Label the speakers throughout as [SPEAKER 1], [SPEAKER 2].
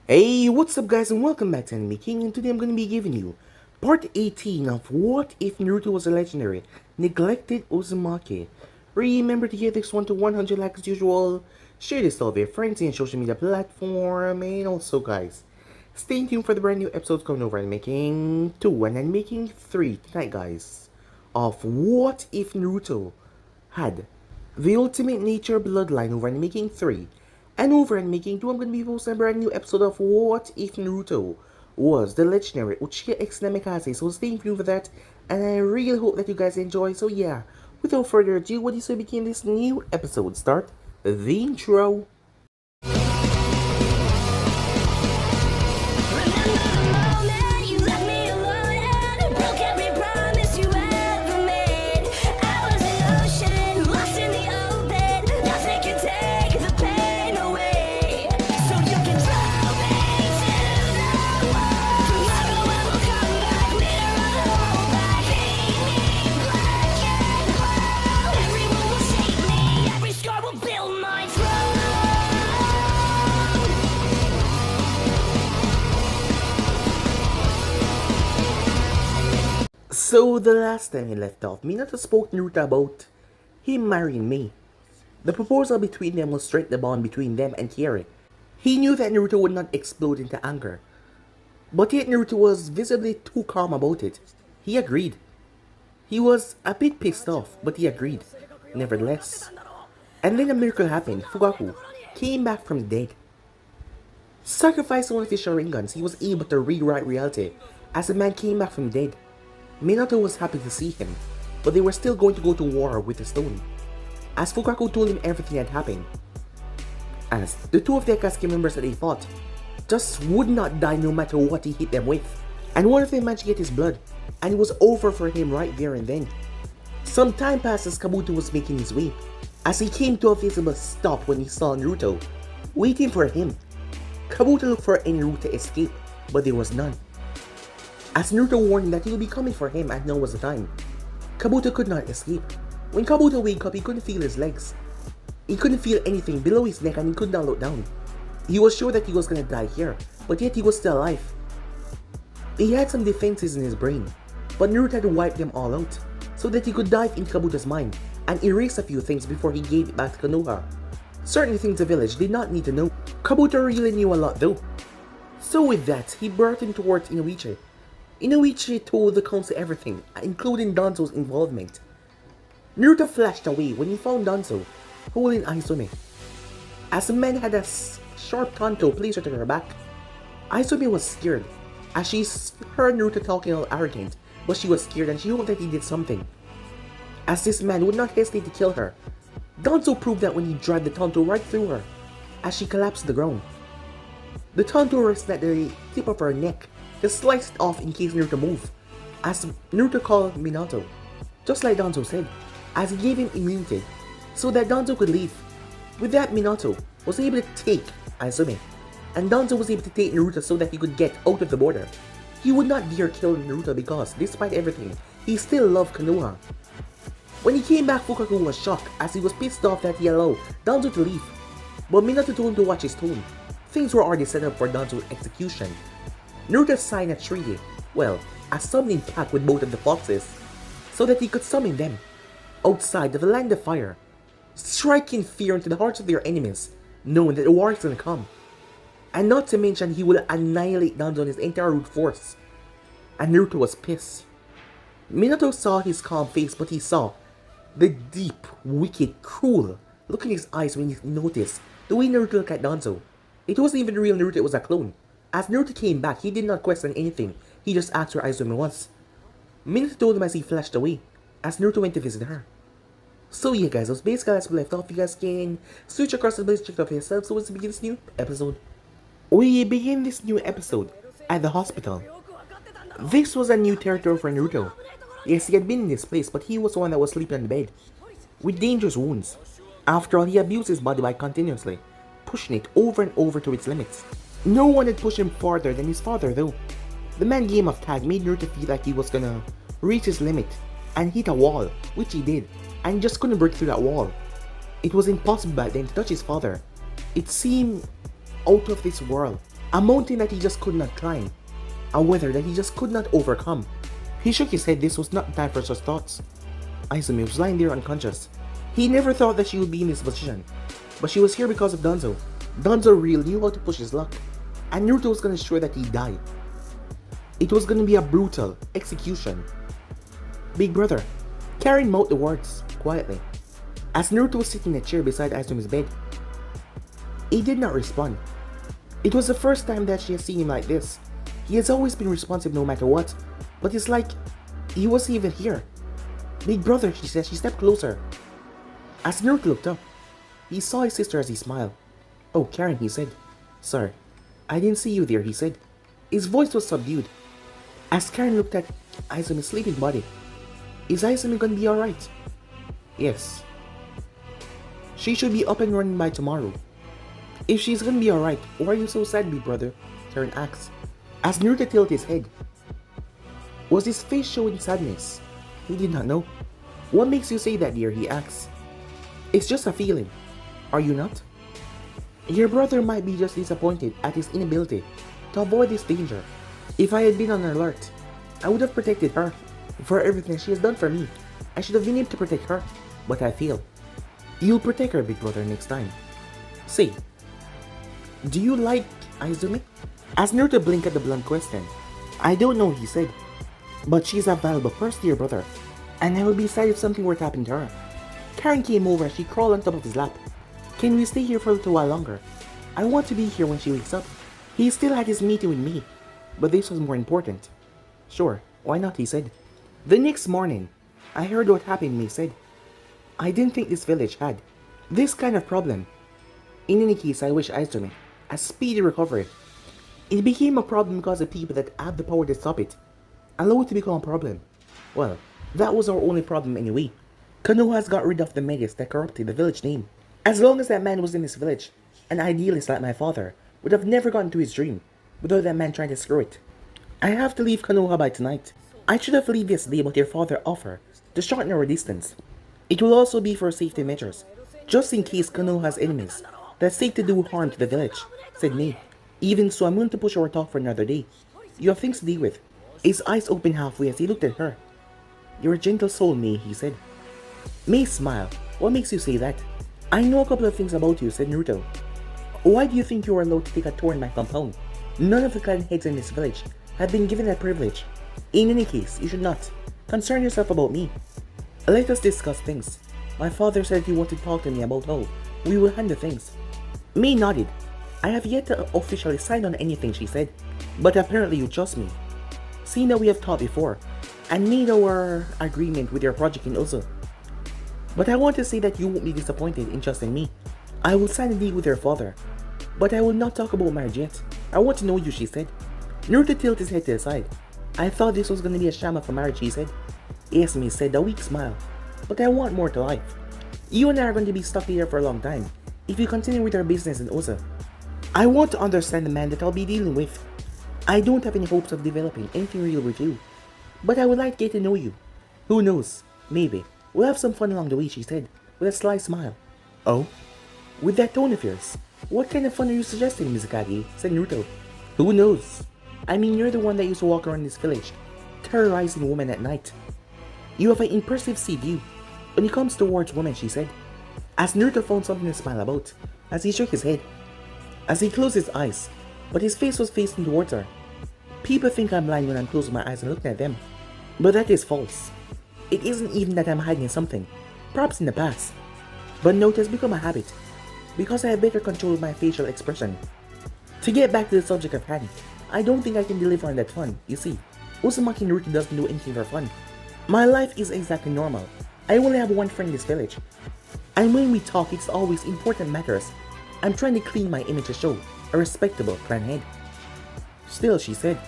[SPEAKER 1] Hey, what's up guys and welcome back to Anime King, and today I'm going to be giving you part 18 of What If Naruto Was a Legendary Neglected Uzumaki. Remember to give this one to 100 likes as usual, share this with your friends and social media platform, and also guys, stay tuned for the brand new episodes coming over Anime King 2 and Anime King 3 tonight guys, of What If Naruto had the Ultimate Nature Bloodline over Anime King 3. And over and making 2, I'm going to be posting a brand new episode of What If Naruto Was the Legendary Uchiha X Namikaze. So stay tuned for that, and I really hope that you guys enjoy. So yeah, without further ado, what do you say begin this new episode? Start the intro. So the last time he left off, Minato spoke to Naruto about him marrying Mei. The proposal between them will strengthen the bond between them and Kiari. He knew that Naruto would not explode into anger, but yet Naruto was visibly too calm about it. He agreed. He was a bit pissed off, but he agreed, nevertheless. And then a miracle happened. Fugaku came back from the dead. Sacrificing one of his Sharingans, he was able to rewrite reality as the man came back from the dead. Minato was happy to see him, but they were still going to go to war with the stone, as Fugaku told him everything had happened. As the two of the Akatsuki members that they fought just would not die no matter what he hit them with, and one of them managed to get his blood, and it was over for him right there and then. Some time passed as Kabuto was making his way, as he came to a visible stop when he saw Naruto, waiting for him. Kabuto looked for any route to escape, but there was none. As Naruto warned him that he would be coming for him and now was the time, Kabuto could not escape. When Kabuto woke up, he couldn't feel his legs. He couldn't feel anything below his neck and he could not look down. He was sure that he was gonna die here, but yet he was still alive. He had some defenses in his brain, but Naruto had wiped them all out, so that he could dive into Kabuto's mind and erase a few things before he gave it back to Konoha. Certain things the village did not need to know. Kabuto really knew a lot though. So with that, he brought him towards Inoichi. Inoichi told the council everything, including Danzo's involvement. Naruto flashed away when he found Danzo holding Aizume. As the man had a sharp tanto placed to her back, Aizume was scared, as she heard Naruto talking all arrogant, but she was scared and she hoped that he did something, as this man would not hesitate to kill her. Danzo proved that when he dragged the tanto right through her, as she collapsed to the ground. The tanto rested at the tip of her neck, just sliced off in case Naruto moved, as Naruto called Minato, just like Danzo said, as he gave him immunity, so that Danzo could leave. With that, Minato was able to take Aizume, and Danzo was able to take Naruto so that he could get out of the border. He would not dare kill Naruto because, despite everything, he still loved Konoha. When he came back, Fugaku was shocked, as he was pissed off that he allowed Danzo to leave, but Minato told him to watch his tone. Things were already set up for Danzo's execution. Naruto signed a treaty, well, a summoning pact with both of the foxes, so that he could summon them outside of the land of fire, striking fear into the hearts of their enemies, knowing that the war is gonna come. And not to mention, he will annihilate Danzo and his entire root force. And Naruto was pissed. Minato saw his calm face, but he saw the deep, wicked, cruel look in his eyes when he noticed the way Naruto looked at Danzo. It wasn't even real Naruto, it was a clone. As Naruto came back, he did not question anything, he just asked where Aizume was. Minato told him as he flashed away, as Naruto went to visit her. So yeah guys, those basically as we left off. You guys can switch across the place, check it out for yourself. So let's begin this new episode. We begin this new episode at the hospital. This was a new territory for Naruto. Yes, he had been in this place, but he was the one that was sleeping on the bed, with dangerous wounds. After all, he abused his body by continuously pushing it over and over to its limits. No one had pushed him farther than his father though. The man game of tag made Naruto feel like he was gonna reach his limit and hit a wall, which he did, and just couldn't break through that wall. It was impossible back then to touch his father. It seemed out of this world. A mountain that he just could not climb. A weather that he just could not overcome. He shook his head. This was not time for such thoughts. Izumi was lying there unconscious. He never thought that she would be in this position. But she was here because of Danzo. Danzo really knew how to push his luck. And Naruto was going to ensure that he died. It was going to be a brutal execution. Big brother. Karen mouthed the words quietly. As Naruto was sitting in a chair beside Izumi's bed. He did not respond. It was the first time that she had seen him like this. He has always been responsive no matter what. But it's like he wasn't even here. Big brother, she said. She stepped closer. As Naruto looked up, he saw his sister as he smiled. Oh, Karen, he said. Sorry, I didn't see you there, he said. His voice was subdued. As Karen looked at Izumi's sleeping body. Is Izumi gonna be alright? Yes. She should be up and running by tomorrow. If she's gonna be alright, why are you so sad, big brother? Karen asked. As Naruto tilted his head. Was his face showing sadness? He did not know. What makes you say that, dear? He asked. It's just a feeling. Are you not? Your brother might be just disappointed at his inability to avoid this danger. If I had been on alert, I would have protected her. For everything she has done for me, I should have been able to protect her. But I failed. You'll protect her, big brother, next time. Say, do you like Izumi? As Naruto blinked at the blunt question. I don't know, he said. But she's a valuable person, dear brother. And I will be sad if something were to happen to her. Karen came over and she crawled on top of his lap. Can we stay here for a little while longer? I want to be here when she wakes up. He still had his meeting with me. But this was more important. Sure, why not, he said. The next morning, I heard what happened, he said. I didn't think this village had this kind of problem. In any case, I wish Izumi a speedy recovery. It became a problem because of people that have the power to stop it. Allow it to become a problem. Well, that was our only problem anyway. Konoha has got rid of the menace that corrupted the village name. As long as that man was in this village, an idealist like my father would have never gotten to his dream without that man trying to screw it. I have to leave Konoha by tonight. I should have left yesterday, but your father offered to shorten our distance. It will also be for safety measures, just in case Konoha has enemies that seek to do harm to the village, said May. Even so, I'm willing to push our talk for another day. You have things to deal with. His eyes opened halfway as he looked at her. You're a gentle soul, May, he said. May smiled. What makes you say that? I know a couple of things about you, said Naruto. Why do you think you are allowed to take a tour in my compound? None of the clan heads in this village have been given that privilege. In any case, you should not concern yourself about me. Let us discuss things. My father said he wanted to talk to me about how we will handle things. May nodded. I have yet to officially sign on anything, she said. But apparently you trust me. Seeing that we have talked before, and made our agreement with your project in Uzo. But I want to say that you won't be disappointed in trusting me. I will sign a deal with your father. But I will not talk about marriage yet. I want to know you, she said. Naruto tilted his head to the side. I thought this was going to be a sham of a marriage, he said. Yes, May said, a weak smile. But I want more to life. You and I are going to be stuck here for a long time, if you continue with our business in Uzo. I want to understand the man that I'll be dealing with. I don't have any hopes of developing anything real with you. But I would like to get to know you. Who knows? Maybe. We'll have some fun along the way, she said, with a sly smile. Oh? With that tone of yours, what kind of fun are you suggesting, Mizukage? Said Naruto. Who knows? I mean, you're the one that used to walk around this village, terrorizing women at night. You have an impressive sea view when it comes towards women, she said. As Naruto found something to smile about, as he shook his head. As he closed his eyes, but his face was facing towards her. People think I'm lying when I'm closing my eyes and looking at them. But that is false. It isn't even that I'm hiding something, perhaps in the past. But no, it has become a habit, because I have better control of my facial expression. To get back to the subject of hand, I don't think I can deliver on that fun. You see, Uzumaki Naruto doesn't do anything for fun. My life is exactly normal. I only have one friend in this village. And when we talk, it's always important matters. I'm trying to clean my image to show a respectable clan head. Still, she said,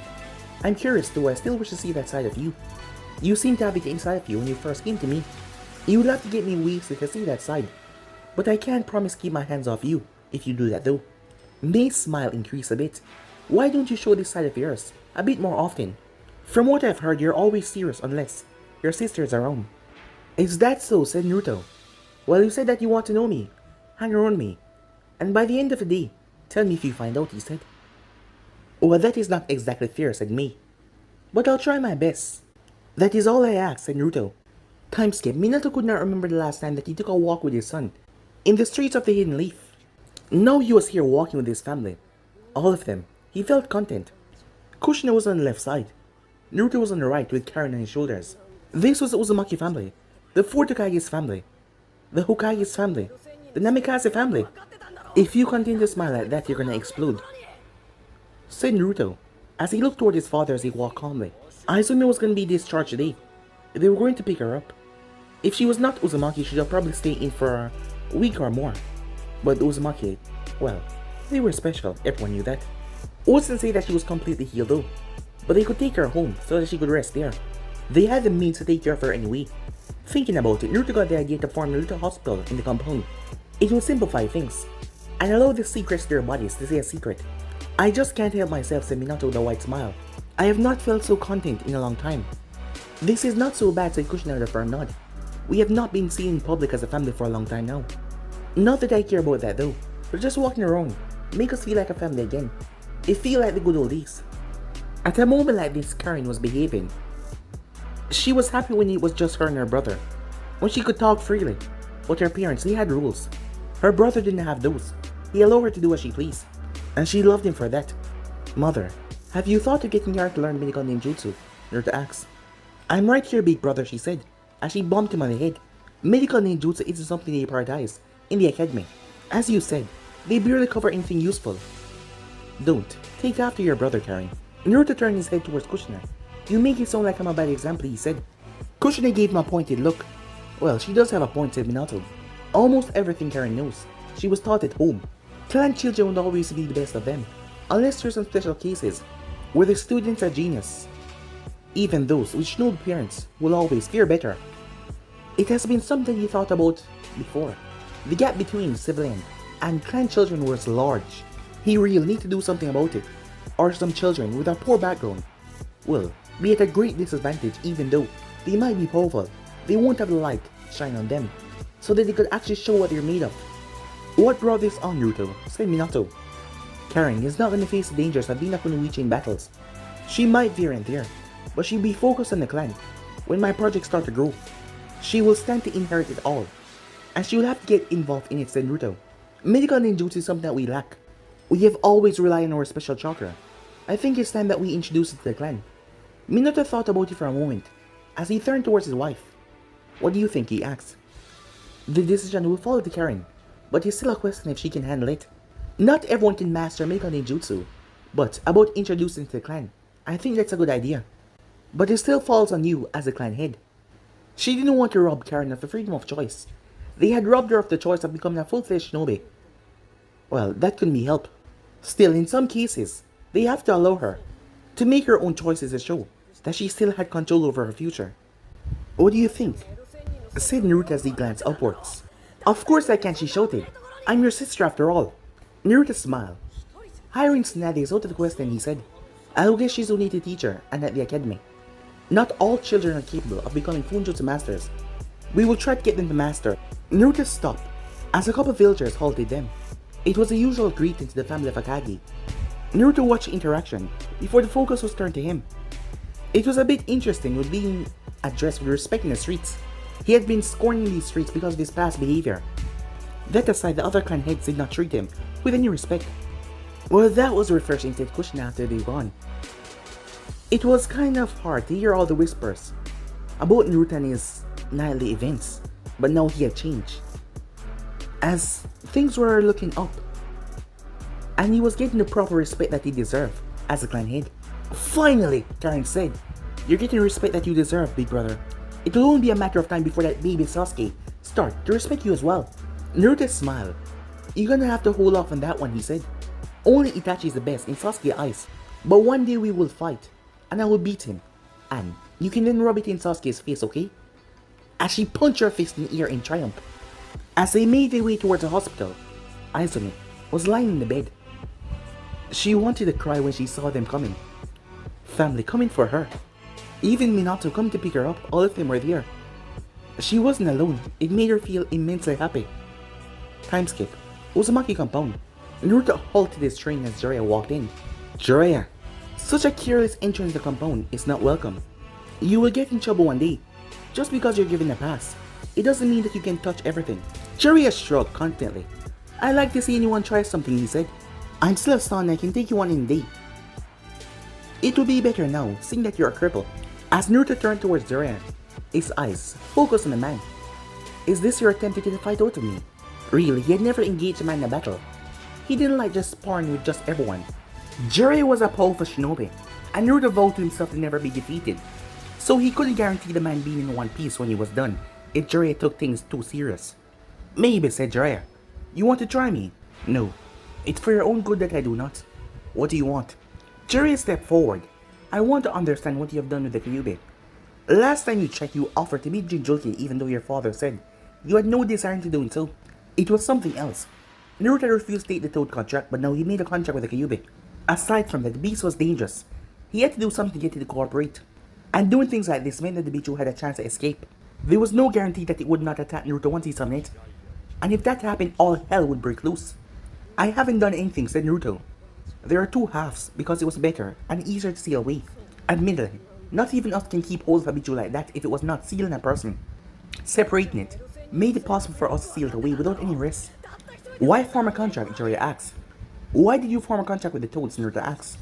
[SPEAKER 1] I'm curious, do I still wish to see that side of you? You seem to have it inside of you when you first came to me. You would have to get me wasted to see that side. But I can't promise keep my hands off you if you do that though. May's smile increased a bit. Why don't you show this side of yours a bit more often? From what I've heard, you're always serious unless your sister's around. Is that so? Said Naruto. Well, you said that you want to know me, hang around me, and by the end of the day, tell me if you find out, he said. Well, that is not exactly fair, said Mei. But I'll try my best. That is all I ask, said Naruto. Time skip. Minato could not remember the last time that he took a walk with his son in the streets of the Hidden Leaf. Now he was here walking with his family. All of them. He felt content. Kushina was on the left side. Naruto was on the right with Karen on his shoulders. This was the Uzumaki family, the four Hokage's family, the Hokage's family, the Namikaze family. If you continue to smile like that, you're gonna explode, said Naruto, as he looked toward his father as he walked calmly. Izumi was gonna be discharged today. They were going to pick her up. If she was not Uzumaki, she'd probably stay in for a week or more. But Uzumaki, well, they were special, everyone knew that. Oz didn't say that she was completely healed though, but they could take her home so that she could rest there. They had the means to take care of her anyway. Thinking about it, Naruto got the idea to form a little hospital in the compound. It would simplify things, and allow the secrets to their bodies to stay a secret. I just can't help myself, said Minato with a wide smile. I have not felt so content in a long time. This is not so bad, said Kushina with a firm nod. We have not been seen in public as a family for a long time now. Not that I care about that though. We're just walking around. Make us feel like a family again. It feel like the good old days. At a moment like this, Karen was behaving. She was happy when it was just her and her brother, when she could talk freely. But her parents, they had rules. Her brother didn't have those. He allowed her to do as she pleased, and she loved him for that. Mother, have you thought of getting Yara to learn medical ninjutsu? Naruto asked. I'm right here, big brother, she said, as she bumped him on the head. Medical ninjutsu isn't something they prioritize in the academy. As you said, they barely cover anything useful. Don't. Take after your brother, Karen. Naruto turned his head towards Kushina. You make it sound like I'm a bad example, he said. Kushina gave him a pointed look. Well, she does have a point, said Minato. Almost everything Karen knows, she was taught at home. Clan children would always be the best of them, unless there's some special cases where the students are genius. Even those with snob parents will always fare better. It has been something he thought about before. The gap between civilian and clan children was large. He really need to do something about it, or some children with a poor background will be at a great disadvantage. Even though they might be powerful, they won't have the light shine on them, so that they could actually show what they're made of. What brought this on, Naruto? Said Minato. Karen is not going to face the dangers of being a kunoichi in battles. She might veer and there, but she'll be focused on the clan. When my projects start to grow, she will stand to inherit it all, and she will have to get involved in it, said Naruto. Medical ninjutsu is something that we lack. We have always relied on our special chakra. I think it's time that we introduce it to the clan. Minato thought about it for a moment, as he turned towards his wife. What do you think, he asked. The decision will fall to Karen, but it's still a question if she can handle it. Not everyone can master medical ninjutsu, but about introducing it to the clan, I think that's a good idea. But it still falls on you as the clan head. She didn't want to rob Karen of the freedom of choice. They had robbed her of the choice of becoming a full-fledged shinobi. Well, that couldn't be helped. Still, in some cases, they have to allow her to make her own choices to show that she still had control over her future. What do you think? Said Naruto as he glanced upwards. Of course I can, she shouted. I'm your sister after all. Naruto smiled. Hiring Tsunade is out of the question, he said. I'll guess she's only a teacher and at the academy. Not all children are capable of becoming Funjutsu masters. We will try to get them to master. Naruto stopped as a couple of villagers halted them. It was the usual greeting to the family of Akagi. Naruto watched the interaction before the focus was turned to him. It was a bit interesting with being addressed with respect in the streets. He had been scorning these streets because of his past behavior. That aside, the other clan heads did not treat him with any respect. Well, that was refreshing, said Kushina after they gone. It was kind of hard to hear all the whispers about Naruto and his nightly events, but now he had changed. As things were looking up, and he was getting the proper respect that he deserved as a clan head. Finally, Karen said, you're getting the respect that you deserve, big brother. It will only be a matter of time before that baby Sasuke start to respect you as well. Naruto smiled. You're gonna have to hold off on that one, he said. Only Itachi is the best in Sasuke's eyes. But one day we will fight, and I will beat him. And you can then rub it in Sasuke's face, okay? As she punched her fist in the air in triumph. As they made their way towards the hospital, Izumi was lying in the bed. She wanted to cry when she saw them coming. Family coming for her. Even Minato coming to pick her up, all of them were there. She wasn't alone, it made her feel immensely happy. Time skip. Uzumaki compound. Naruto halted his train as Jiraiya walked in. Jiraiya, Such a careless entry into the compound is not welcome. You will get in trouble one day. Just because you're given a pass, it doesn't mean that you can touch everything. Jiraiya shrugged confidently. I like to see anyone try something, he said. I'm still a son, I can take you on in a day. It will be better now, seeing that you're a cripple. As Naruto turned towards Jiraiya, his eyes focused on the man. Is this your attempt to get a fight out of me? Really, he had never engaged a man in a battle. He didn't like just sparring with just everyone. Jiraiya was a powerful shinobi, and Naruto vowed to himself to never be defeated. So he couldn't guarantee the man being in one piece when he was done, if Jiraiya took things too serious. Maybe, said Jiraiya. You want to try me? No. It's for your own good that I do not. What do you want? Jiraiya stepped forward. I want to understand what you have done with the Kyuubi. Last time you checked, you offered to meet Jinchuriki even though your father said you had no desire to doing so. It was something else. Naruto refused to take the Toad contract, but now he made a contract with the Kyuubi. Aside from that, the beast was dangerous. He had to do something to get it to cooperate. And doing things like this meant that the Bichu had a chance to escape. There was no guarantee that it would not attack Naruto once he summoned it. And if that happened, all hell would break loose. I haven't done anything, said Naruto. There are two halves, because it was better and easier to seal away. Admittedly, not even us can keep hold of a Bichu like that if it was not sealed in a person. Separating it made it possible for us to seal it away without any risk. Why form a contract? Jiraiya asked. Why did you form a contract with the Toads? Naruto asked.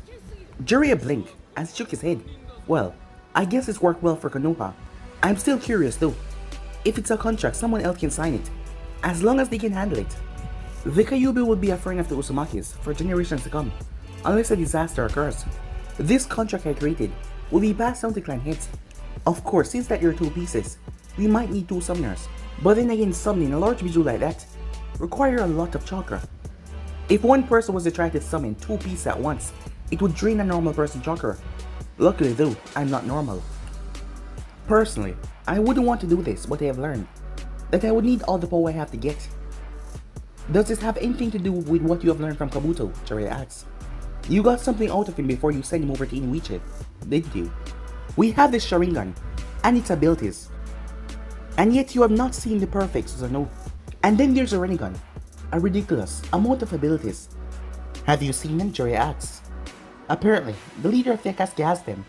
[SPEAKER 1] Jiraiya blinked and shook his head. Well, I guess it's worked well for Konoha. I'm still curious though. If it's a contract, someone else can sign it, as long as they can handle it. The Kyuubi will be a friend of the Uzumakis for generations to come, unless a disaster occurs. This contract I created will be passed down to clan heads. Of course, since that you're two pieces, we might need two summoners. But then again, summoning a large Biju like that require a lot of chakra. If one person was to try to summon two pieces at once, it would drain a normal person's chakra. Luckily though, I'm not normal. Personally, I wouldn't want to do this, but I have learned that I would need all the power I have to get. Does this have anything to do with what you have learned from Kabuto? Jiraiya asks. You got something out of him before you sent him over to Inuichi, didn't you? We have this Sharingan, and its abilities. And yet you have not seen the perfects, or no? And then there's a Rinnegan, a ridiculous amount of abilities. Have you seen them? Jiraiya asks. Apparently, the leader of the Akatsuki has them.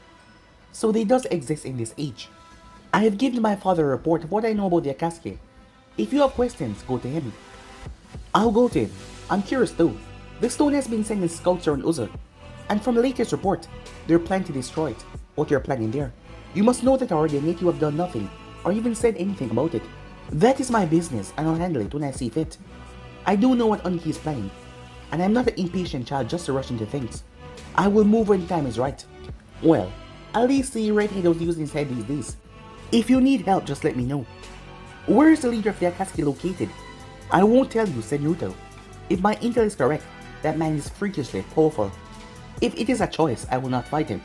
[SPEAKER 1] So they does exist in this age. I have given my father a report of what I know about the Akatsuki. If you have questions, go to him. I'll go to him. I'm curious though. The stone has been sending scouts around Uzo, and from the latest report, they're planning to destroy it. What you're planning there? You must know that already, and yet you have done nothing, or even said anything about it. That is my business, and I'll handle it when I see fit. I do know what Anki is planning, and I'm not an impatient child just to rush into things. I will move when the time is right. Well, at least the redhead was using his head these days. If you need help, just let me know. Where is the leader of the Akatsuki located? I won't tell you, said Naruto. If my intel is correct, that man is freakishly powerful. If it is a choice, I will not fight him.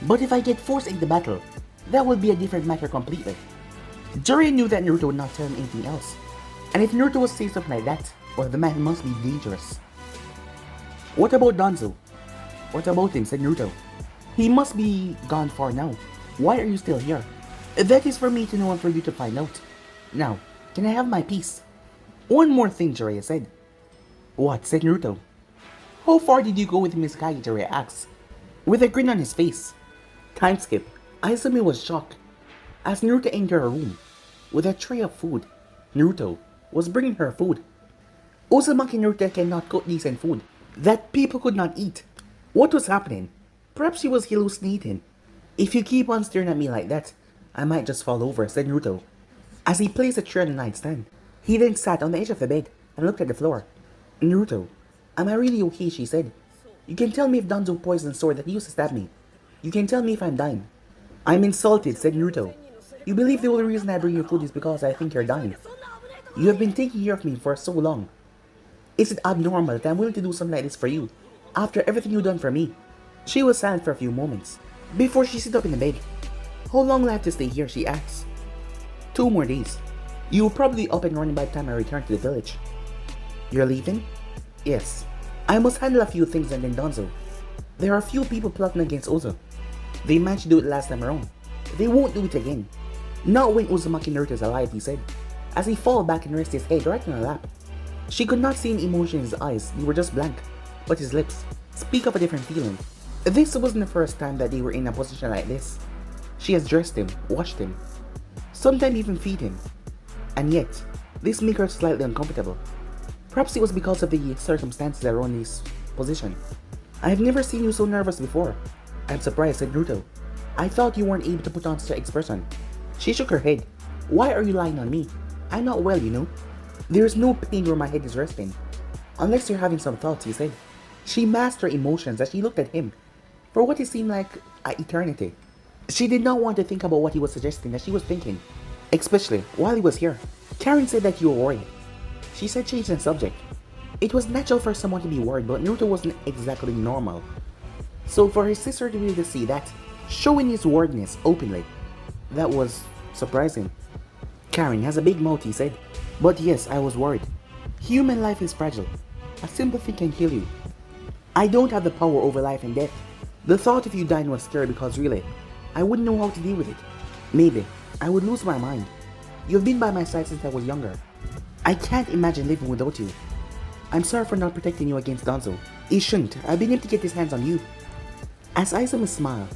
[SPEAKER 1] But if I get forced into battle, that will be a different matter completely. Jiraiya knew that Naruto would not tell him anything else. And if Naruto was saying something like that, well, the man must be dangerous. What about Danzo? What about him? Said Naruto. He must be gone far now. Why are you still here? That is for me to know and for you to find out. Now, can I have my piece? One more thing, Jiraiya said. What? Said Naruto. How far did you go with Mizukage? Jiraiya asked, with a grin on his face. Time skip. Izumi was shocked as Naruto entered her room with a tray of food. Naruto was bringing her food. Uzumaki Naruto cannot cook decent food that people could not eat. What was happening? Perhaps she was hallucinating. If you keep on staring at me like that, I might just fall over, said Naruto, as he placed a chair on the nightstand. He then sat on the edge of the bed and looked at the floor. Naruto, am I really okay? She said. You can tell me if Danzo poisoned the sword that he used to stab me. You can tell me if I'm dying. I'm insulted, said Naruto. You believe the only reason I bring you food is because I think you're dying. You have been taking care of me for so long. Is it abnormal that I'm willing to do something like this for you, after everything you've done for me? She was silent for a few moments, before she sat up in the bed. How long will I have to stay here? She asked. 2 more days. You will probably be up and running by the time I return to the village. You're leaving? Yes. I must handle a few things and then Danzo. There are a few people plotting against Ozo. They managed to do it last time around. They won't do it again. Not when Uzumaki Naruto is alive, he said, as he fell back and rested his head right on her lap. She could not see any emotion in his eyes, they were just blank, but his lips speak of a different feeling. This wasn't the first time that they were in a position like this. She has dressed him, washed him, sometimes even feed him. And yet, this made her slightly uncomfortable. Perhaps it was because of the circumstances around this position. I've never seen you so nervous before. I'm surprised, said Naruto. I thought you weren't able to put on such an expression. She shook her head. Why are you lying on me? I'm not well, you know. There's no pain where my head is resting. Unless you're having some thoughts, he said. She masked her emotions as she looked at him for what it seemed like an eternity. She did not want to think about what he was suggesting that she was thinking, especially while he was here. Karen said that you were worried. She said changing the subject. It was natural for someone to be worried, but Naruto wasn't exactly normal. So for his sister to be able to see that, showing his worriedness openly, that was surprising. Karen has a big mouth, he said. But yes, I was worried. Human life is fragile. A simple thing can kill you. I don't have the power over life and death. The thought of you dying was scary because really, I wouldn't know how to deal with it. Maybe, I would lose my mind. You've been by my side since I was younger. I can't imagine living without you. I'm sorry for not protecting you against Danzo. He shouldn't. I've been able to get his hands on you. As Izumi smiled,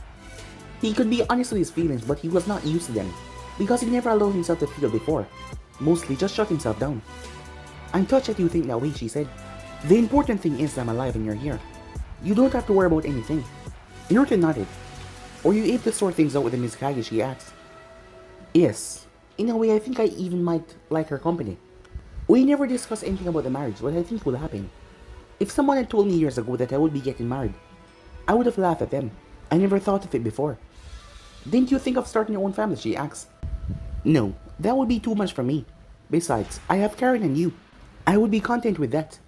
[SPEAKER 1] he could be honest with his feelings, but he was not used to them because he never allowed himself to feel before. Mostly just shut himself down. I'm touched that you think that way, she said. The important thing is I'm alive and you're here. You don't have to worry about anything. Naruto nodded. Were you able to sort things out with the Mizukage, she asked. Yes. In a way, I think I even might like her company. We never discussed anything about the marriage, but I think will happen. If someone had told me years ago that I would be getting married, I would have laughed at them. I never thought of it before. Didn't you think of starting your own family, she asked. No, that would be too much for me. Besides, I have Karen and you. I would be content with that.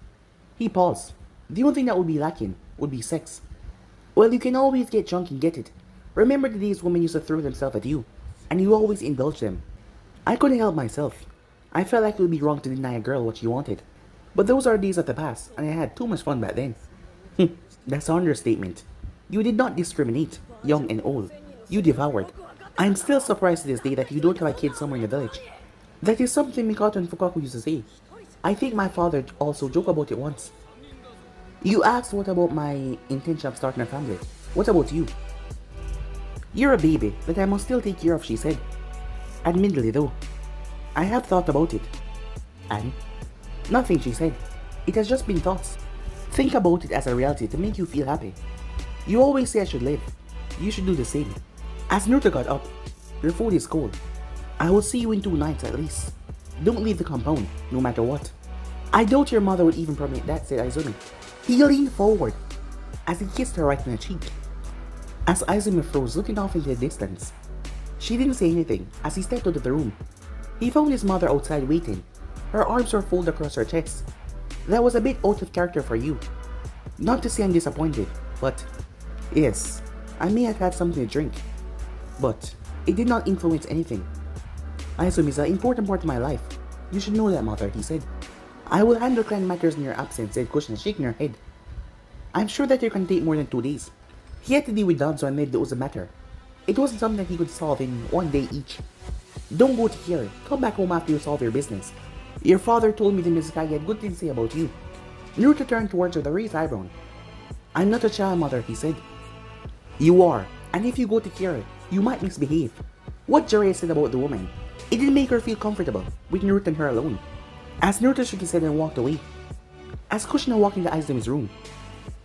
[SPEAKER 1] He paused. The only thing that would be lacking would be sex. Well, you can always get drunk and get it. Remember the days women used to throw themselves at you, and you always indulged them. I couldn't help myself. I felt like it would be wrong to deny a girl what she wanted. But those are days of the past, and I had too much fun back then. That's an understatement. You did not discriminate, young and old. You devoured. I'm still surprised to this day that you don't have a kid somewhere in the village. That is something Mikoto and Fukaku used to say. I think my father also joked about it once. You asked what about my intention of starting a family. What about you? You're a baby that I must still take care of, she said. Admittedly though, I have thought about it. And? Nothing, she said. It has just been thoughts. Think about it as a reality to make you feel happy. You always say I should live. You should do the same. As Naruto got up, your food is cold. I will see you in 2 nights at least. Don't leave the compound, no matter what. I doubt your mother would even permit that, said Izumi. He leaned forward as he kissed her right in the cheek. As Izumi froze, looking off into the distance, she didn't say anything as he stepped out of the room. He found his mother outside waiting. Her arms were folded across her chest. That was a bit out of character for you. Not to say I'm disappointed, but yes, I may have had something to drink, but it did not influence anything. Izumi is an important part of my life. You should know that, mother, he said. I will handle clan matters in your absence, said Kushina, shaking her head. I'm sure that you can take more than 2 days. He had to deal with Danzo and made it was a matter. It wasn't something that he could solve in 1 day each. Don't go to Kiri. Come back home after you solve your business. Your father told me the Mizukage had good things to say about you. Naruto turned towards her with a raised eyebrow. I'm not a child, mother, he said. You are, and if you go to Kiri, you might misbehave. What Jiraiya said about the woman, it didn't make her feel comfortable with Naruto and her alone. As Naruto shook his head and walked away. As Kushina walked into Izumi's room,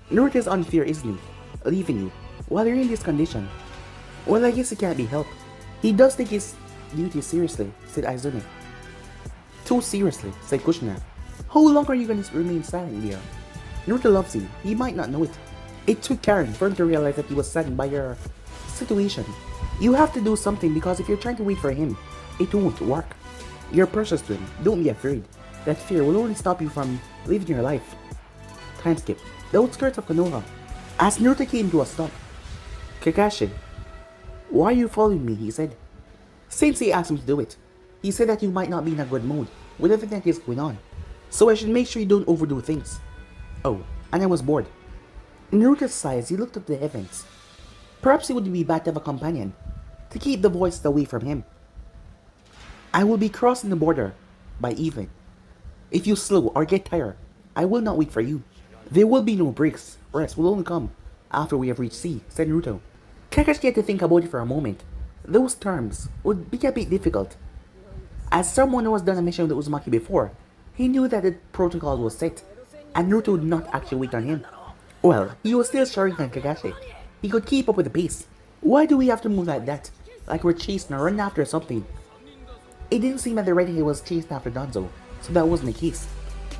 [SPEAKER 1] Naruto is unfair, isn't he? Leaving you, while you're in this condition. Well, I guess it can't be helped. He does take his duty seriously, said Izumi. Too seriously, said Kushina. How long are you going to remain silent, dear? Naruto loves you. He might not know it. It took Karen for him to realize that he was saddened by your situation. You have to do something because if you're trying to wait for him, it won't work. You're precious to him. Don't be afraid. That fear will only stop you from living your life. Time skip. The outskirts of Konoha. As Naruto came to a stop. Kakashi. Why are you following me? He said. Sensei asked me to do it. He said that you might not be in a good mood with everything that is going on. So I should make sure you don't overdo things. Oh, and I was bored. Naruto sighed as he looked up to the heavens. Perhaps it would be bad to have a companion to keep the voices away from him. I will be crossing the border by evening. If you slow or get tired, I will not wait for you. There will be no breaks. Rest will only come after we have reached C, said Naruto. Kakashi had to think about it for a moment. Those terms would be a bit difficult. As someone who has done a mission with Uzumaki before, he knew that the protocol was set, and Naruto would not actually wait on him. Well, he was still Sharingan Kakashi. He could keep up with the pace. Why do we have to move like that? Like we're chasing or running after something? It didn't seem that the red hair was chasing after Danzo, so that wasn't the case.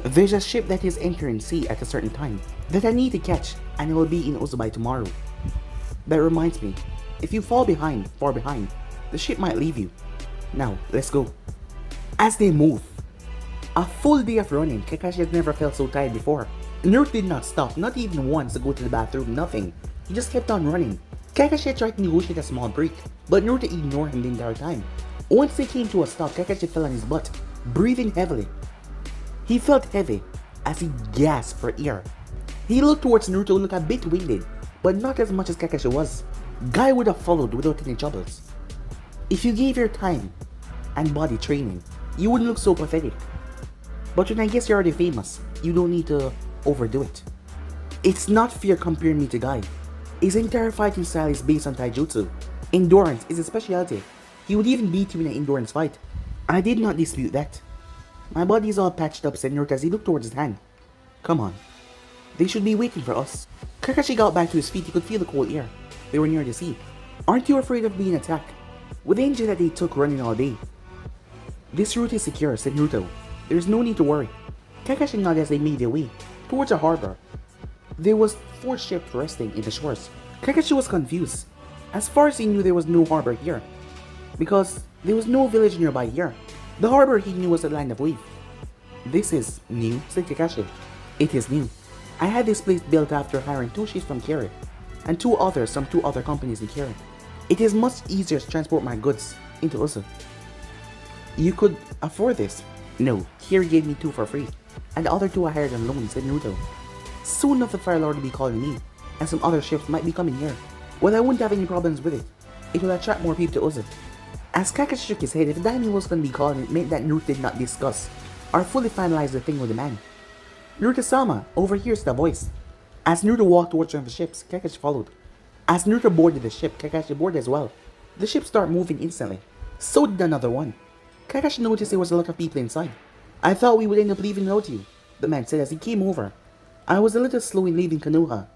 [SPEAKER 1] There's a ship that is entering sea at a certain time that I need to catch, and it will be in Uzumaki tomorrow. That reminds me, if you fall behind, far behind, the ship might leave you. Now, let's go. As they move, a full day of running, Kakashi has never felt so tired before. Naruto did not stop, not even once to go to the bathroom, nothing. He just kept on running. Kakashi tried to negotiate a small break, but Naruto ignored him the entire time. Once they came to a stop, Kakashi fell on his butt, breathing heavily. He felt heavy as he gasped for air. He looked towards Naruto and looked a bit winded, but not as much as Kakashi was. Guy would have followed without any troubles. If you gave your time and body training, you wouldn't look so pathetic. But when I guess you're already famous, you don't need to overdo it. It's not fair comparing me to Guy. His entire fighting style is based on taijutsu. Endurance is his specialty. He would even beat you in an endurance fight. I did not dispute that. My body is all patched up, said Naruto as he looked towards his hand. Come on. They should be waiting for us. Kakashi got back to his feet. He could feel the cold air. They were near the sea. Aren't you afraid of being attacked? With the injury that they took running all day. This route is secure, said Naruto. There is no need to worry. Kakashi nodded as they made their way towards a harbor. There was 4 ships resting in the shores. Kakashi was confused. As far as he knew, there was no harbor here, because there was no village nearby here. The harbor he knew was a line of wave. This is new, said Kakashi. It is new. I had this place built after hiring 2 ships from Kiri, and 2 others from 2 other companies in Kiri. It is much easier to transport my goods into Uzu. You could afford this? No, Kiri gave me 2 for free, and the other 2 I hired on loan, said Naruto. Soon enough the Fire Lord will be calling me, and some other ships might be coming here. Well, I wouldn't have any problems with it. It will attract more people to Uzu. As Kakashi shook his head, if the daimyo was going to be calling, it meant that Naruto did not discuss or fully finalize the thing with the man. Naruto-sama, over here's the voice. As Naruto walked towards one of the ships, Kakashi followed. As Naruto boarded the ship, Kakashi boarded as well. The ship started moving instantly. So did another one. Kakashi noticed there was a lot of people inside. I thought we would end up leaving without you, the man said as he came over. I was a little slow in leaving Konoha.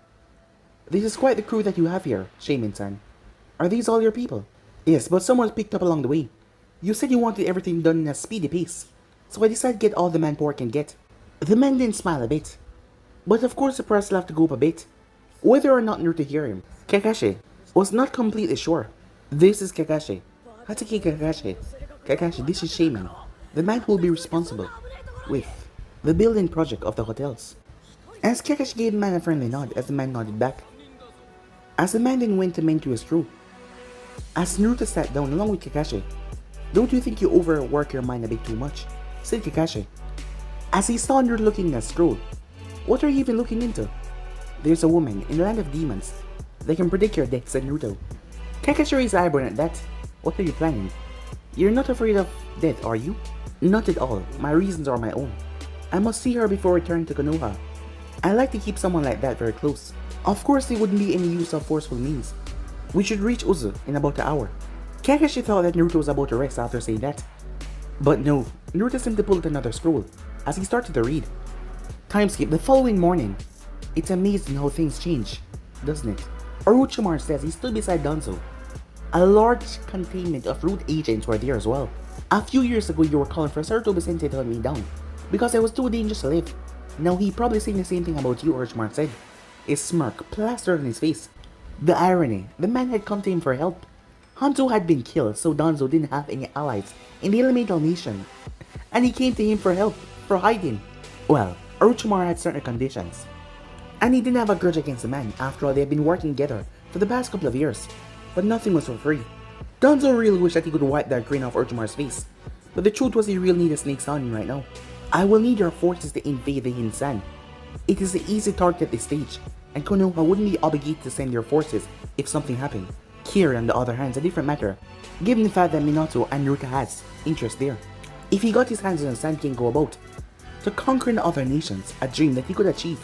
[SPEAKER 1] This is quite the crew that you have here, Shaman-san. Are these all your people? Yes, but someone was picked up along the way. You said you wanted everything done in a speedy pace, so I decided to get all the manpower I can get. The man didn't smile a bit. But of course the price will have to go up a bit. Whether or not Naruto hear him, Kakashi was not completely sure. This is Kakashi. Hatake Kakashi. Kakashi, this is Shaman, the man who will be responsible with the building project of the hotels. As Kakashi gave the man a friendly nod as the man nodded back. As the man then went to mentor his crew. As Naruto sat down along with Kakashi, don't you think you overwork your mind a bit too much? Said Kakashi. As he saw Naruto looking at a scroll. What are you even looking into? There's a woman in the land of demons. They can predict your death, said Naruto. Kakashi raised an eyebrow at that. What are you planning? You're not afraid of death, are you? Not at all. My reasons are my own. I must see her before returning to Konoha. I like to keep someone like that very close. Of course, there wouldn't be any use of forceful means. We should reach Uzu in about an hour. Kakashi thought that Naruto was about to rest after saying that. But no, Naruto simply pulled out another scroll as he started to read. Time skip the following morning. It's amazing how things change, doesn't it? Orochimaru says he stood beside Danzo. A large containment of root agents were there as well. A few years ago you were calling for Saruto Vicente to hunt me down because I was too dangerous to live. Now he probably saying the same thing about you, Orochimaru said. A smirk plastered on his face. The irony, the man had come to him for help. Hanzo had been killed, so Danzo didn't have any allies in the Elemental Nation. And he came to him for help, for hiding. Well, Orochimaru had certain conditions. And he didn't have a grudge against the man. After all, they had been working together for the past couple of years. But nothing was for free. Danzo really wished that he could wipe that grin off Orochimaru's face. But the truth was he really needed Snake's on right now. I will need your forces to invade the Hinsan. It is the easy target at this stage, and Konoha wouldn't be obligated to send their forces if something happened. Kira, on the other hand, is a different matter, given the fact that Minato and Naruto has interest there. If he got his hands on the Sand King go about, to conquer the other nations, a dream that he could achieve.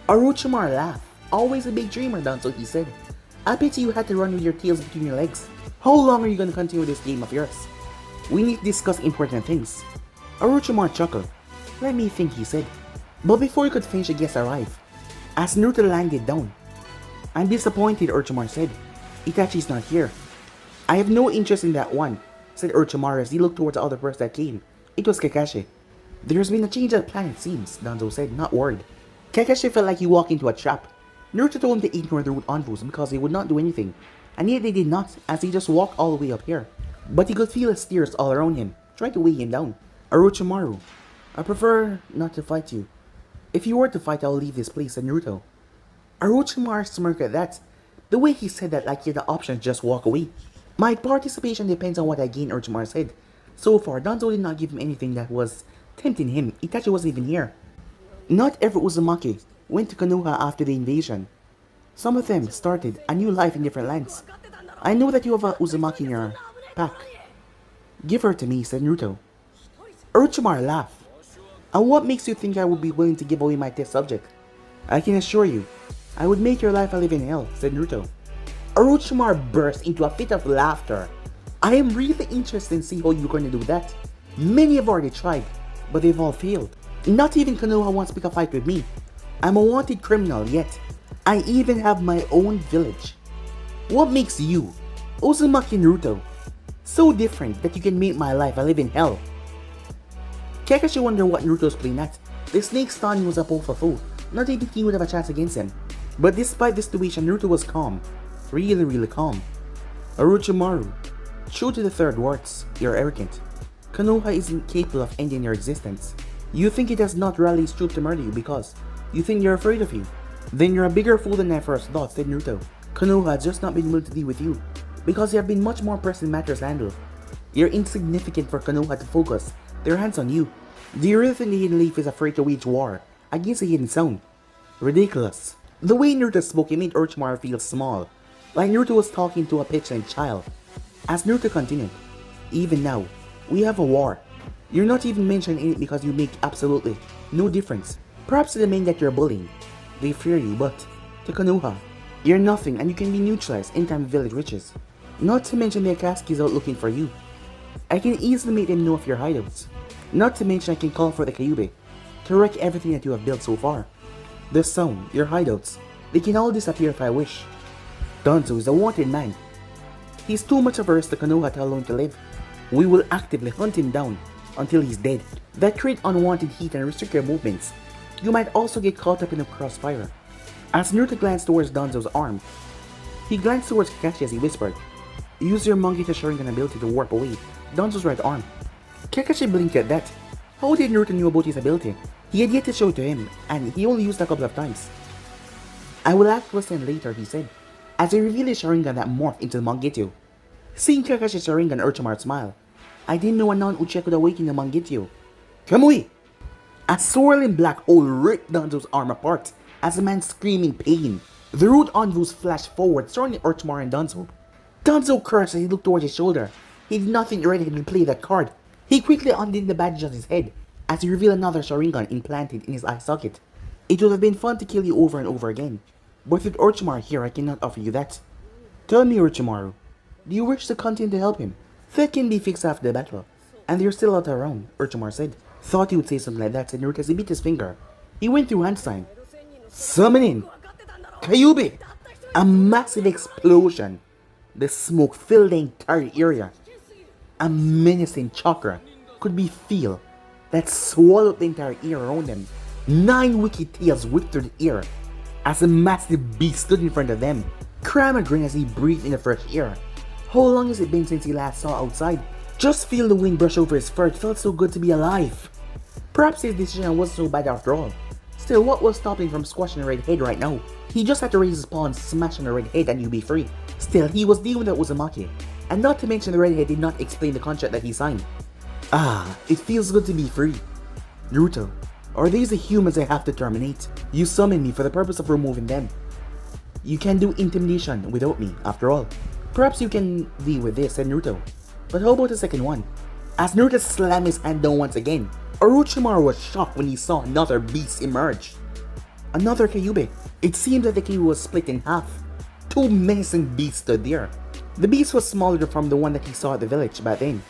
[SPEAKER 1] Orochimaru laughed. Always a big dreamer, Danzo, he said. I bet you had to run with your tails between your legs. How long are you gonna continue this game of yours? We need to discuss important things. Orochimaru chuckled. Let me think, he said. But before he could finish, a guest arrived. As Naruto landed down. I'm disappointed, Orochimaru said. Itachi's not here. I have no interest in that one, said Orochimaru as he looked towards the other person that came. It was Kakashi. There's been a change at the planet, it seems, Danzo said, not worried. Kakashi felt like he walked into a trap. Naruto told him to ignore the root envoys because they would not do anything, and yet they did not, as he just walked all the way up here. But he could feel his tears all around him, trying to weigh him down. Orochimaru, I prefer not to fight you. If you were to fight, I'll leave this place, said Naruto. Orochimaru smirked at that. The way he said that like he had the option to just walk away. My participation depends on what I gain, Orochimaru said. So far, Danzo did not give him anything that was tempting him. Itachi wasn't even here. Not every Uzumaki went to Konoha after the invasion. Some of them started a new life in different lands. I know that you have a Uzumaki in your pack. Give her to me, said Naruto. Orochimaru laughed. And what makes you think I would be willing to give away my test subject? I can assure you, I would make your life a living hell, said Naruto. Orochimaru burst into a fit of laughter. I am really interested in seeing how you're going to do that. Many have already tried, but they've all failed. Not even Konoha wants to pick a fight with me. I'm a wanted criminal, yet I even have my own village. What makes you, Uzumaki Naruto, so different that you can make my life a living hell? Kakashi wondered what Naruto's playing at. The snake stallion was a powerful foe, not even he would have a chance against him. But despite this situation, Naruto was calm. Really calm. Orochimaru, true to the third words, you're arrogant. Konoha isn't capable of ending your existence. You think it has not rallied its troops to murder you because you think they're afraid of you. Then you're a bigger fool than I first thought, said Naruto. Konoha has just not been willing to deal with you because you have been much more pressing matters to handle. You're insignificant for Konoha to focus their hands on you. Do you really think the Hidden Leaf is afraid to wage war against the Hidden Sound? Ridiculous. The way Naruto spoke, it made Orochimaru feel small, like Naruto was talking to a petulant child. As Naruto continued, even now, we have a war. You're not even mentioned in it because you make absolutely no difference. Perhaps to the men that you're bullying, they fear you, but to Konoha, you're nothing and you can be neutralized anytime the village reaches. Not to mention the Akatsuki's out looking for you. I can easily make them know of your hideouts. Not to mention I can call for the Kyuubi to wreck everything that you have built so far. The sound, your hideouts, they can all disappear if I wish. Danzo is a wanted man. He's too much of a risk to Konoha to allow him to live. We will actively hunt him down until he's dead. That create unwanted heat and restrict your movements. You might also get caught up in the crossfire. As Naruto glanced towards Danzo's arm, he glanced towards Kakashi as he whispered, use your Mangekyo Sharingan ability to warp away Danzo's right arm. Kakashi blinked at that. How did Naruto know about his ability? He had yet to show it to him, and he only used it a couple of times. I will ask question later, he said, as he revealed his Sharingan that morphed into the Mangekyo. Seeing Kakashi's Sharingan, Orochimaru smiled. I didn't know a non-Uchiha could awaken the Mangekyo. Kamui! A swirling black hole ripped Danzo's arm apart as the man screamed in pain. The root envoys flashed forward, surrounding Orochimaru and Danzo. Danzo cursed as he looked towards his shoulder. He did not think the redhead would play that card. He quickly undid the bandage on his head as he revealed another Sharingan implanted in his eye socket. It would have been fun to kill you over and over again, but with Orochimaru here I cannot offer you that. Tell me, Orochimaru, do you wish to continue to help him? That can be fixed after the battle, and they're still out around, Orochimaru said. Thought he would say something like that, said Naruto as he beat his finger. He went through hand sign. Summoning! Kyuubi! A massive explosion. The smoke filled the entire area. A menacing chakra could be feel that swallowed the entire air around them. 9 wicked tails whipped through the air as a massive beast stood in front of them. Kurama grinned as he breathed in the fresh air. How long has it been since he last saw outside? Just feel the wind brush over his fur. It felt so good to be alive. Perhaps his decision wasn't so bad after all. Still, what was stopping him from squashing the red head right now? He just had to raise his paw and smash on the red head and you'd be free. Still, he was dealing with Uzumaki. And not to mention the redhead did not explain the contract that he signed. Ah, it feels good to be free. Naruto, are these the humans I have to terminate? You summoned me for the purpose of removing them. You can do intimidation without me, after all. Perhaps you can deal with this, said Naruto. But how about the second one? As Naruto slammed his hand down once again, Orochimaru was shocked when he saw another beast emerge. Another Kyuubi. It seemed that the cave was split in half. Two menacing beasts stood there. The beast was smaller from the one that he saw at the village back then.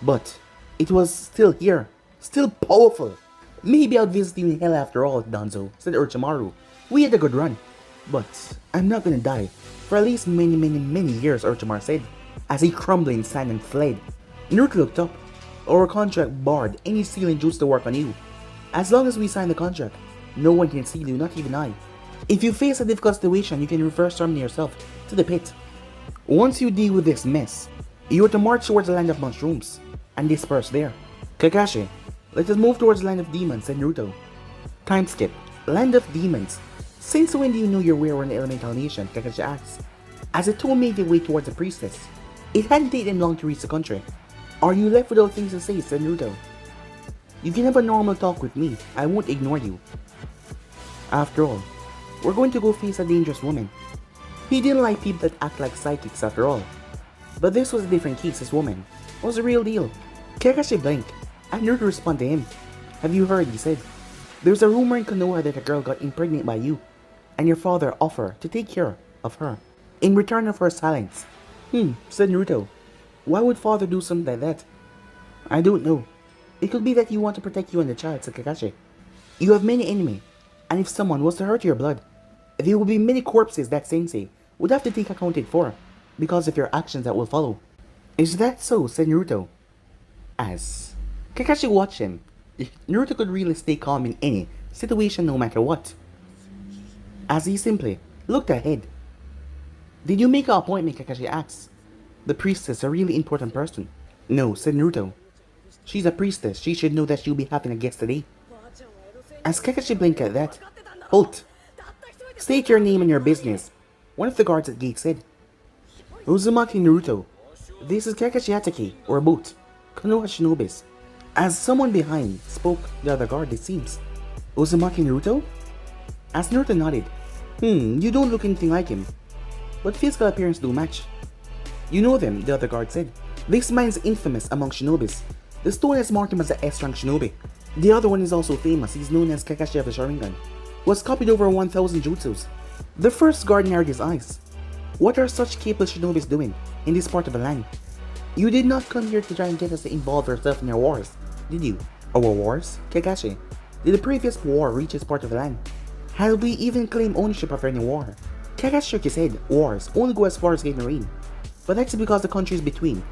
[SPEAKER 1] But it was still here, still powerful. Maybe I'll visit you in hell after all, Danzo, said Orochimaru. We had a good run. But I'm not gonna die for at least many years, Orochimaru said, as he crumbled in sand and fled. Naruto looked up. Our contract barred any stealing Jews to work on you. As long as we sign the contract, no one can steal you, not even I. If you face a difficult situation, you can reverse summon yourself to the pit. Once you deal with this mess, you are to march towards the land of mushrooms and disperse there. Kakashi, let us move towards the land of demons, said Naruto. Time skip. Land of demons. Since when do you know you're where an elemental nation? Kakashi asked, as the two made their way towards the priestess. It hadn't taken them long to reach the country. Are you left without things to say? Said Naruto. You can have a normal talk with me. I won't ignore you. After all, we're going to go face a dangerous woman. He didn't like people that act like psychics after all. But this was a different case. This woman was the real deal. Kakashi blinked, and Naruto responded to him. Have you heard? He said. There's a rumor in Konoha that a girl got impregnated by you, and your father offered to take care of her in return of her silence. Said Naruto. Why would father do something like that? I don't know. It could be that you want to protect you and the child, said Kakashi. You have many enemies, and if someone was to hurt your blood, there will be many corpses that sensei would have to take accounted for because of your actions that will follow. Is that so? Said Naruto. As Kakashi watched him, Naruto could really stay calm in any situation no matter what. As he simply looked ahead. Did you make an appointment? Kakashi asked. The priestess is a really important person. No, said Naruto. She's a priestess. She should know that she'll be having a guest today. As Kakashi blinked at that, halt! State your name and your business. One of the guards at the gate said. Uzumaki Naruto. This is Kakashi Itachi, or both Konoha Shinobis. As someone behind spoke the other guard, it seems. Uzumaki Naruto? As Naruto nodded. You don't look anything like him. But physical appearance do match. You know them, the other guard said. This man is infamous among shinobis. The stone has marked him as the S-rank shinobi. The other one is also famous. He's known as Kakashi of the Sharingan. Was copied over 1,000 jutsus. The first guard narrowed his eyes. What are such capable shinobis doing in this part of the land? You did not come here to try and get us to involve ourselves in your wars, did you? Our wars? Kakashi, did the previous war reach this part of the land? Had we even claimed ownership of any war? Kakashi shook his head. Wars only go as far as getting rain. But that's because the country is between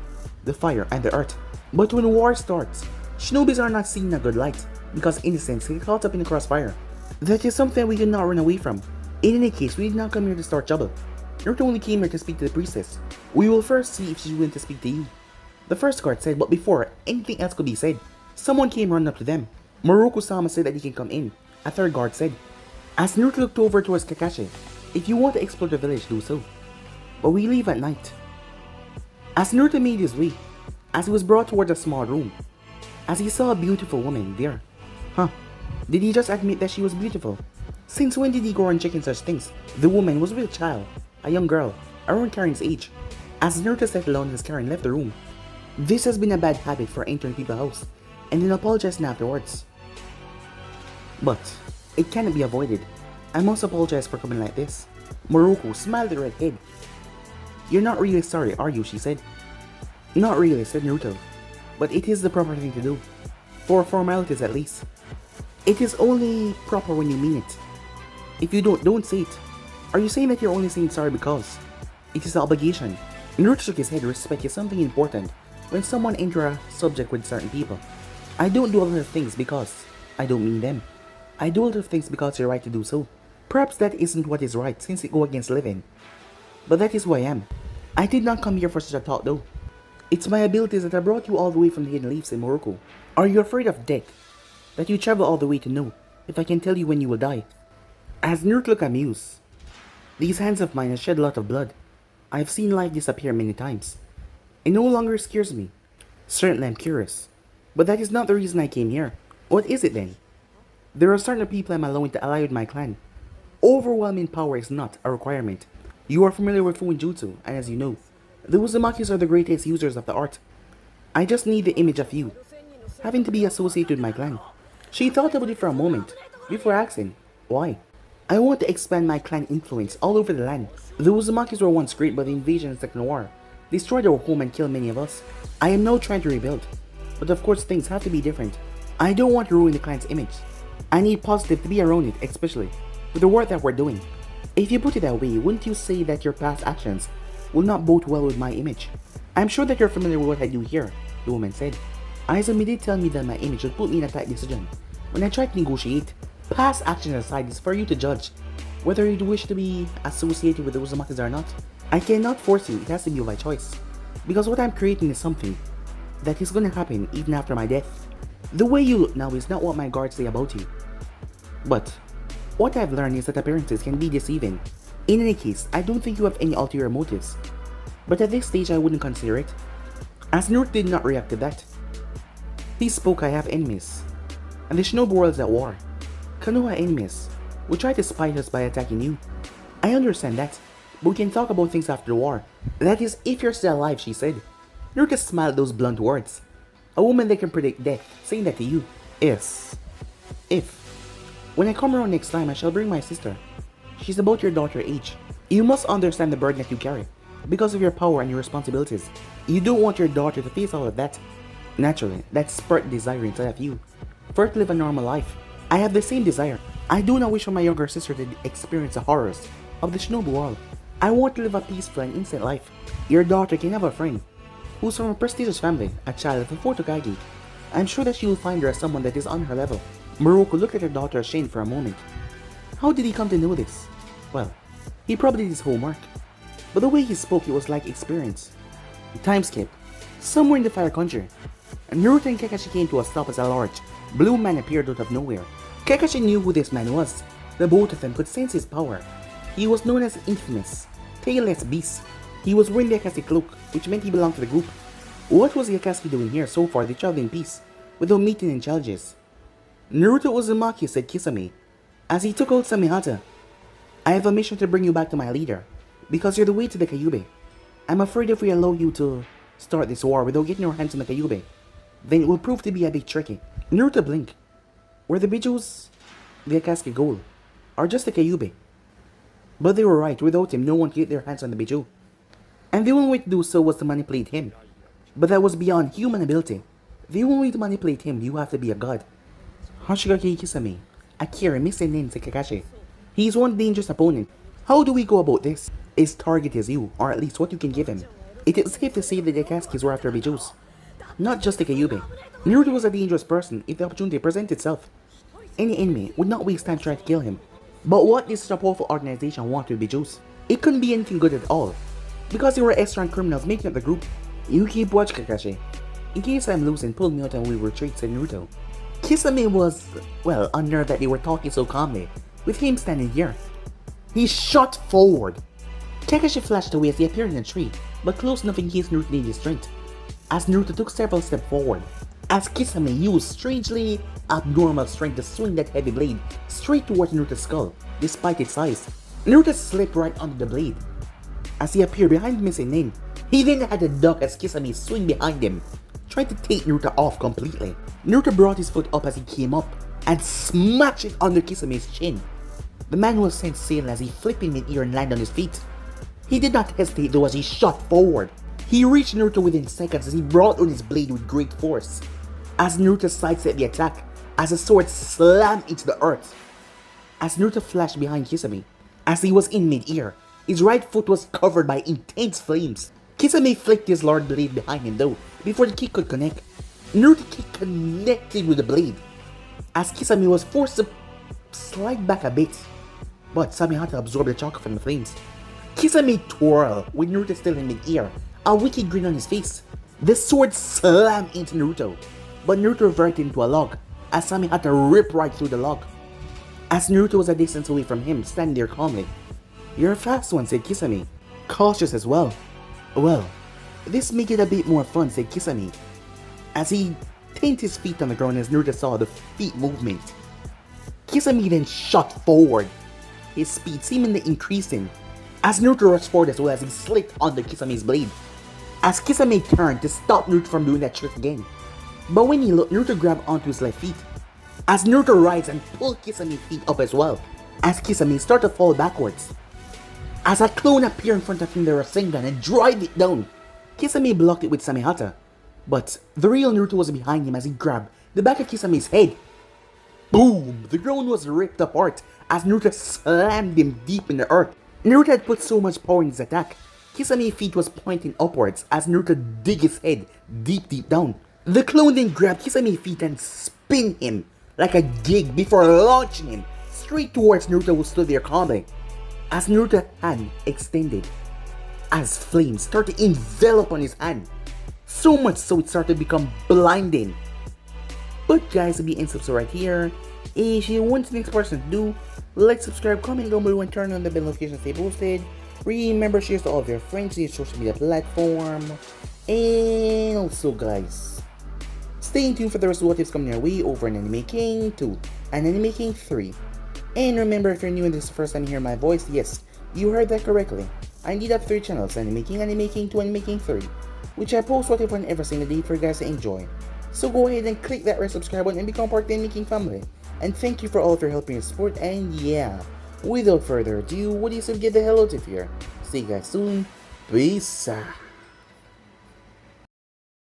[SPEAKER 1] the fire and the earth. But when war starts, shinobis are not seen in a good light because innocents get caught up in the crossfire. That is something we cannot run away from. In any case, we did not come here to start trouble. Naruto only came here to speak to the priestess. We will first see if she's willing to speak to you. The first guard said, but before anything else could be said, someone came running up to them. Moroku-sama said that he can come in. A third guard said. As Naruto looked over towards Kakashi, if you want to explore the village, do so. But we leave at night. As Naruto made his way, as he was brought towards a small room, as he saw a beautiful woman there. Did he just admit that she was beautiful? Since when did he go on checking such things? The woman was with a child, a young girl, around Karen's age. As Naruto sat alone as Karen left the room. This has been a bad habit for entering people's house, and then apologizing afterwards. But it cannot be avoided. I must apologize for coming like this. Moroku smiled at her head. You're not really sorry, are you? She said. Not really, said Naruto. But it is the proper thing to do. For formalities at least. It is only proper when you mean it. If you don't say it. Are you saying that you're only saying sorry because it is an obligation? Naruto shook his head. Respect is something important when someone enters a subject with certain people. I don't do a lot of things because I don't mean them. I do a lot of things because you're right to do so. Perhaps that isn't what is right since it goes against living. But that is who I am. I did not come here for such a talk though. It's my abilities that have brought you all the way from the hidden leaves in Morocco. Are you afraid of death? That you travel all the way to know if I can tell you when you will die? As Naruto looked amused. These hands of mine have shed a lot of blood. I have seen life disappear many times. It no longer scares me. Certainly I'm curious. But that is not the reason I came here. What is it then? There are certain people I'm allowing to ally with my clan. Overwhelming power is not a requirement. You are familiar with Fuinjutsu, and as you know, the Uzumakis are the greatest users of the art. I just need the image of you, having to be associated with my clan. She thought about it for a moment, before asking, why? I want to expand my clan influence all over the land. The Uzumakis were once great, but the invasion and second war destroyed our home and killed many of us. I am now trying to rebuild, but of course things have to be different. I don't want to ruin the clan's image. I need positive to be around it, especially with the work that we're doing. If you put it that way, wouldn't you say that your past actions will not bode well with my image? I'm sure that you're familiar with what I do here, the woman said. Izumi did tell me that my image would put me in a tight decision. When I tried to negotiate, past actions aside is for you to judge whether you'd wish to be associated with the Uzumakis or not. I cannot force you, it has to be by choice. Because what I'm creating is something that is going to happen even after my death. The way you look now is not what my guards say about you. But what I've learned is that appearances can be deceiving. In any case, I don't think you have any ulterior motives. But at this stage I wouldn't consider it, as Naruto did not react to that. He spoke, I have enemies, and the Shinobi world is at war. Konoha enemies will try to spite us by attacking you. I understand that, but we can talk about things after the war. That is, if you're still alive, she said. Naruto smiled those blunt words. A woman that can predict death, saying that to you. Yes. If. When I come around next time, I shall bring my sister. She's about your daughter's age. You must understand the burden that you carry, because of your power and your responsibilities. You don't want your daughter to face all of that. Naturally, that spurred desire inside of you, for her to live a normal life. I have the same desire. I do not wish for my younger sister to experience the horrors of the Shinobi world. I want to live a peaceful and innocent life. Your daughter can have a friend who's from a prestigious family, a child of the 4th Hokage. I'm sure that she will find her as someone that is on her level. Moroku looked at her daughter ashamed for a moment. How did he come to know this? Well, he probably did his homework. But the way he spoke, it was like experience. Time skip. Somewhere in the Fire Country, Naruto and Kakashi came to a stop as a large, blue man appeared out of nowhere. Kakashi knew who this man was. The both of them could sense his power. He was known as Infamous, Tailless Beast. He was wearing the Akatsuki cloak, which meant he belonged to the group. What was the Akatsuki doing here? So far they traveled in peace, without meeting and challenges. Naruto Uzumaki, said Kisame, as he took out Samihata. I have a mission to bring you back to my leader, because you're the way to the Kyuubi. I'm afraid if we allow you to start this war without getting your hands on the Kyuubi, then it will prove to be a bit tricky. Naruto blinked. Were the Bijous the Akatsuki goal, or just the Kyuubi? But they were right, without him no one could get their hands on the Bijou. And the only way to do so was to manipulate him. But that was beyond human ability. The only way to manipulate him, you have to be a god. Hoshigaki Kisame, Akira missing in Kakashi. He is one dangerous opponent. How do we go about this? His target is you, or at least what you can give him. It is safe to say that the Akatsukis were after Bijous, not just the Kyuubi. Naruto was a dangerous person if the opportunity presented itself. Any enemy would not waste time trying to kill him. But what did such a powerful organization want with Bijous? It couldn't be anything good at all, because they were S-rank criminals making up the group. You keep watch, Kakashi. In case I'm losing, pull me out and we retreat, said Naruto. Kisame was, well, unnerved that they were talking so calmly, with him standing here. He shot forward. Kakashi flashed away as he appeared in a tree, but close enough in case Naruto needed his strength. As Naruto took several steps forward, as Kisame used strangely abnormal strength to swing that heavy blade straight towards Naruto's skull, despite its size. Naruto slipped right under the blade. As he appeared behind missing Nin, he then had to duck as Kisame swing behind him, trying to take Naruto off completely. Naruto brought his foot up as he came up, and smashed it under Kisame's chin. The man was sent sailing as he flipped in mid-air and landed on his feet. He did not hesitate though as he shot forward. He reached Naruto within seconds as he brought on his blade with great force. As Naruto sidestepped the attack, as the sword slammed into the earth. As Naruto flashed behind Kisame, as he was in mid-air, his right foot was covered by intense flames. Kisame flicked his large blade behind him though, before the kick could connect. Naruto's kick connected with the blade, as Kisame was forced to slide back a bit, but Samihata absorbed the chakra from the flames. Kisame twirled with Naruto still in mid-air, a wicked grin on his face. The sword slammed into Naruto, but Naruto reverted into a log, as Samihata ripped right through the log. As Naruto was a distance away from him, standing there calmly. You're a fast one, said Kisame. Cautious as well. Well, this make it a bit more fun, said Kisame, as he tapped his feet on the ground as Naruto saw the feet movement. Kisame then shot forward, his speed seemingly increasing, as Naruto rushed forward as well as he slipped under Kisame's blade. As Kisame turned to stop Naruto from doing that trick again. But when he looked, Naruto grabbed onto his left feet, as Naruto rides and pulled Kisame's feet up as well. as Kisame started to fall backwards. As a clone appeared in front of him, the Rasengan and drive it down. Kisame blocked it with Samehata, but the real Naruto was behind him as he grabbed the back of Kisame's head. Boom! The ground was ripped apart as Naruto slammed him deep in the earth. Naruto had put so much power in his attack. Kisame's feet was pointing upwards as Naruto dig his head deep down. The clone then grabbed Kisame's feet and spin him like a gig before launching him straight towards Naruto, who stood there calmly. As Naruto's hand extended, as flames started to envelop on his hand, so much so it started to become blinding. But guys, to be in subs right here, if you want the next person to do, like, subscribe, comment down below, and turn on the bell notifications to stay posted. Remember, share to all of your friends in your social media platform. And also guys, stay tuned for the rest of what is coming your way over in Anime King 2 and Anime King 3. And remember, if you're new and this is the first time you hear my voice, yes, you heard that correctly. I indeed have 3 channels, Anime King 2, Anime King 3, which I post whatever and every single day for you guys to enjoy. So go ahead and click that red subscribe button and become part of the Anime King family. And thank you for all of your help and your support, and yeah, without further ado, what do you say we get the hell out of here? See you guys soon, peace out.